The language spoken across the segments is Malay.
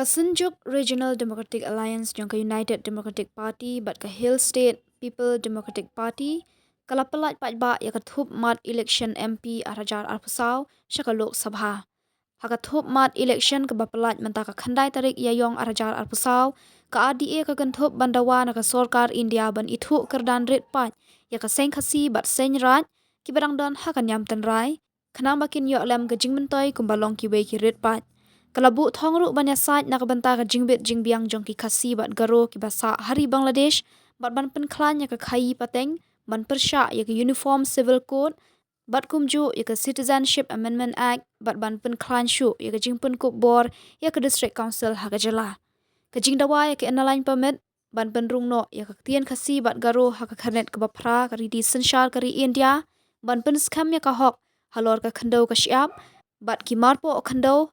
Kasunjuk Regional Democratic Alliance jong ka United Democratic Party bat ka Hill State People Democratic Party kalapalat patba ya kathup mat election MP arajar arpusau syaka Lok Sabha. Hakathup mat election ka bapalat menta ka khandai tarik yayong arajar arpusau ka RDA ka ganthup bandawa na ka Sorkar India ban ithu kerdan rit pat ya ka seng khasi bat seng rat ki barang don hakan Niam Tynrai khanang bakin yo lam ka jingmentoi kumbalong ki wei ki rit pat. Kalabu thongru ban Iasaid nak banta ka jingbit jingbiang jong ki khasi bat garo ki basa hari Bangladesh bat ban penklan ya ka khai pateng ban persya ya ka Uniform Civil Code bat kumju ya ka Citizenship Amendment Act bat ban penklan shu ya ka jingpun kup bor ya ka District Council ha ka jala ka jingdawa ya ka analine permit ban penrung no ya ka tien khasi bat garo ha ka khanet ka bapra ka ridi sensyal ka ri India ban pen skam ya ka hok halor ka khandau ka syap bat ki marpo khandau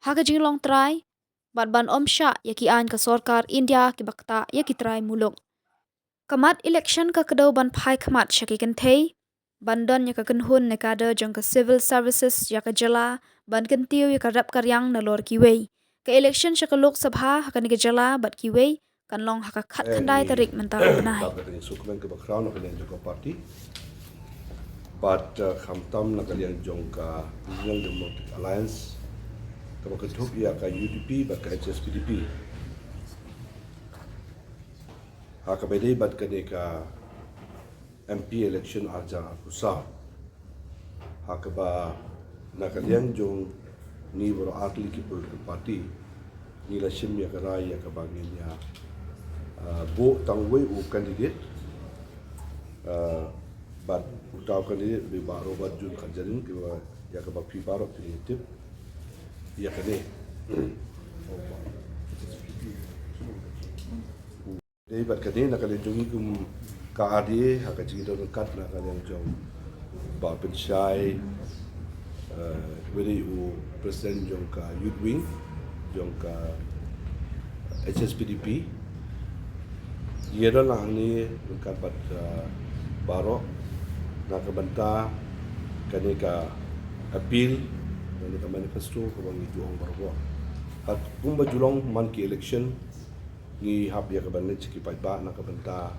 Haka jinglong try, bat ban omsha ya ki an ka Sorkar India ki bakta ya ki try mulung. Kamat election ka kedau ban pai kamat syaki kentei, bandon ya ka kenhun nekada jong ka civil services ya ka jala, ban kentiu ya ka rap karyang na lor kiwei. Ka election syaka Lok Sabha haka ni ka jala bat kiwei, kan long haka khat khandai tarik mentara benai. Sukumen ke background nak kalian jong parti, but khamtam nak kalian jong ka Regional Democratic Alliance. Kalau ketup ia ka UDP bat ka HSPDP. Hak bede bat ka ka MP election aja pusat. Hak ba nak kalian jong ni bro atli ki political party ni la sim ya ka rai ya ka bangin ya bo tangwe u candidate bat utaw candidate bi baro bat jun kajarin ki ya ka ba pi baro tip ya kene dei bat kene nak kalian jongi kum ka adi ha ka jingi don kat nak kalian jong ba pensyai wede u presiden jong ka youth wing jong ka HSPDP ye don lah ni kat bat baro nak banta kene ka appeal ni ka manifesto ko bang juang barbo at kumba julong man ki election ni hab ya ka ban ki pai ba na ka banta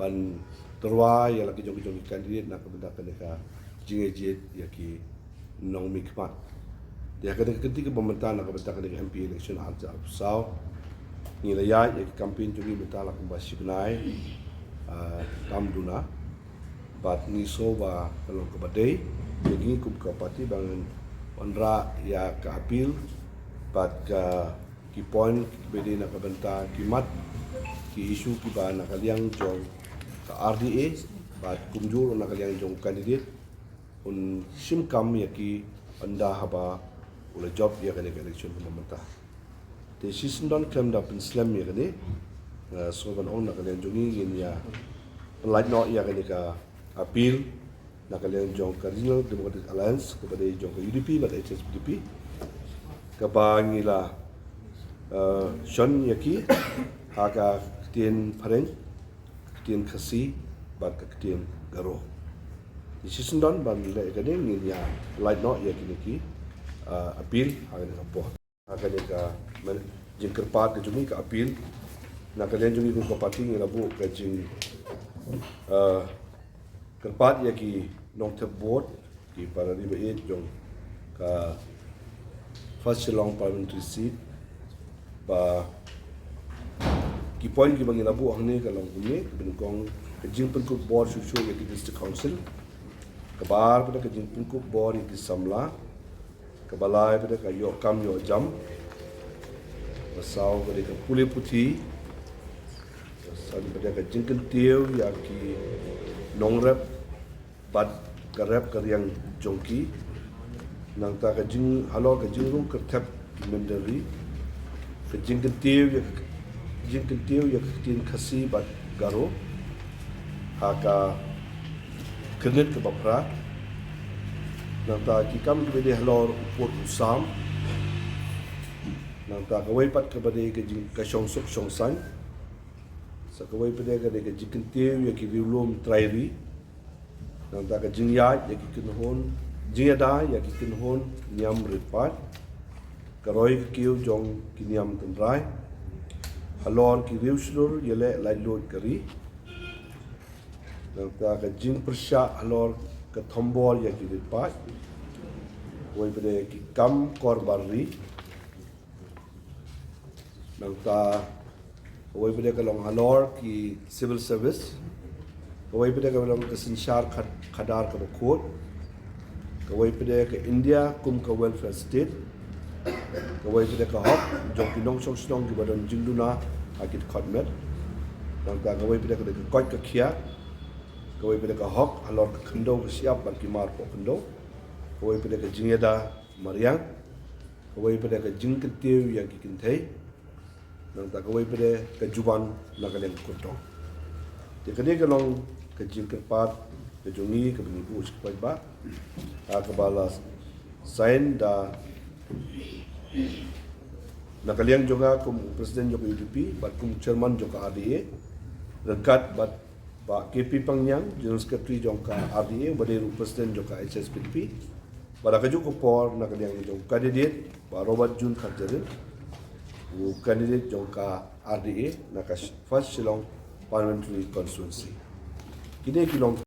ban terwa ya la ki jong candidate na ka banta ka jingejet ya ki nong mikmat dia ka ketika pemerintahan na ka banta ka MP election aja sau ni la ya ki campaign jungi banta la kumba sibnai tam duna bat ni so ba kalau ka badai begini kup ka parti bangun onra ya ka appeal bat ka ki point bede na ka banta ki mat ki isu ki ba na kaliang jong ka RDA bat kumjur na kaliang jong candidate un sim kam ya ki anda haba ula job ya ka election pemerintah te season don kam da pen slam ya ka so ban on na kaliang jongi ngin ya light no ya ka appeal nak kalian jong ka Regional Democratic Alliance kepada jong ka UDP bat HSPDP ka bangila Sean yaki haka tien pareng tien khasi bat ka tien garo di sisundon ban bila ekade ngin ya light no yaki niki appeal haka ni kapo haka ni ka jing kerpat ke jumi ka appeal nak kalian jumi ko parti ngelabu ka jing kerpat yaki nong te board ki para riba e jong ka first long parliamentary seat ba ki point ki bangi labu ang ni ka long ni bin kong ka jing pen ko board shu ya ki district council ka bar pada ka jing pen ko board ki samla ka balai pada ka yo kam yo jam basau pada ka puli puti basau pada ka jing ken tiu ya ki nong rep bat karep karyang jongki nang ta ka jing halo ka jing ru kertap mendari ka jing kentiu ya tin khasi bat garo haka kenet ke bapra nang ta ki kam ke de halo upot usam nang ta ka wai pat ke bade ka jing ka shong suk shong san sa ka wai pade ka de ka jing kentiu ya ki riulum trairi nang ta ka jing ya ki kinhon jing da ya ki kinhon niam ripat Karoi kiu jong ki Niam Tynrai. Halor ki riu slur yele lai lot kari. Nang ta ka jing persya halor ke tombol ya ki ripat. Woi bede ki kam kor barri. Nang ta woi bede ka long halor ki civil service. Woi bede ka long ke sinshar khadar ka bakot. Woi bede ka India kum ka welfare state. Kawai kita ke hok jong kinong song song ki badan jingduna akit khotmet nang ta kawai kita ke koi ke khia kawai kita ke hok alor ke khendo ke siap ban ki mar po khendo kawai kita ke jingeda mariang kawai kita ke jing ke tiu yang ki kinthei nang ta kawai kita ke juban nagaleng Kyrtong de kene ke long ke jing ke pat ke jongi ke bini bu sik ba ke balas sain da nakaliang juga kum presiden Joko UDP, bat kum chairman Joko RDA, rekat bat ba KP Pangyang, general secretary Joko RDA, badiru presiden Joko HSPP, pada kaju ko por nakaliang Joko candidate, ba Robert Jun Kharjarin, u candidate Joko RDA, nakas first Shillong parliamentary constituency. Kini kilong